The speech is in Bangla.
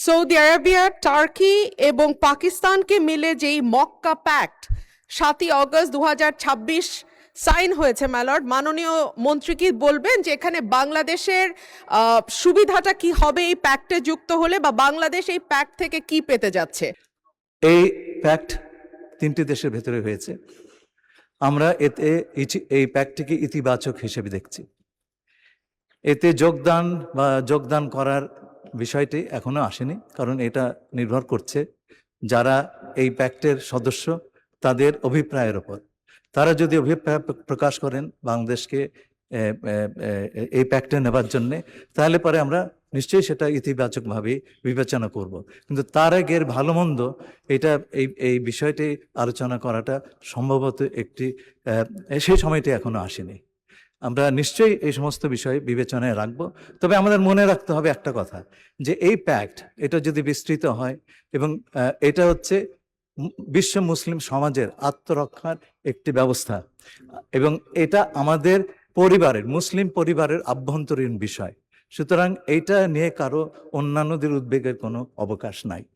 সৌদি আরবিয়া, টার্কি এবং পাকিস্তানকে মিলে যেই মক্কা প্যাক্ট 7ই অগস্ট 2026 সাইন হয়েছে ম্যালর্ড, মাননীয় মন্ত্রী কি বলবেন যে এখানে বাংলাদেশের সুবিধাটা কি হবে এই প্যাক্টে যুক্ত হলে, বা বাংলাদেশ এই প্যাক্ট থেকে কি পেতে যাচ্ছে? এই প্যাক্ট তিনটি দেশের ভেতরে হয়েছে। আমরা এতে এই প্যাক্টটিকে ইতিবাচক হিসেবে দেখছি। এতে যোগদান করার বিষয়টি এখনো আসেনি, কারণ এটা নির্ভর করছে যারা এই প্যাক্টের সদস্য তাদের অভিপ্রায়ের ওপর। তারা যদি অভিপ্রায় প্রকাশ করেন বাংলাদেশকে এই প্যাক্টে নেবার জন্যে, তাহলে পরে আমরা নিশ্চয়ই সেটা ইতিবাচকভাবে বিবেচনা করব। কিন্তু তার আগের ভালো মন্দ এটা এই বিষয়টি আলোচনা করাটা সম্ভবত সেই সময়টি এখনো আসেনি। আমরা নিশ্চয়ই এই সমস্ত বিষয় বিবেচনায় রাখব। তবে আমাদের মনে রাখতে হবে একটা কথা, যে এই প্যাক্ট এটা যদি বিস্তৃত হয় এবং এটা হচ্ছে বিশ্ব মুসলিম সমাজের আত্মরক্ষার একটি ব্যবস্থা, এবং এটা আমাদের মুসলিম পরিবারের আভ্যন্তরীণ বিষয়। সুতরাং এইটা নিয়ে কারো অন্যান্যদের উদ্বেগের কোনো অবকাশ নাই।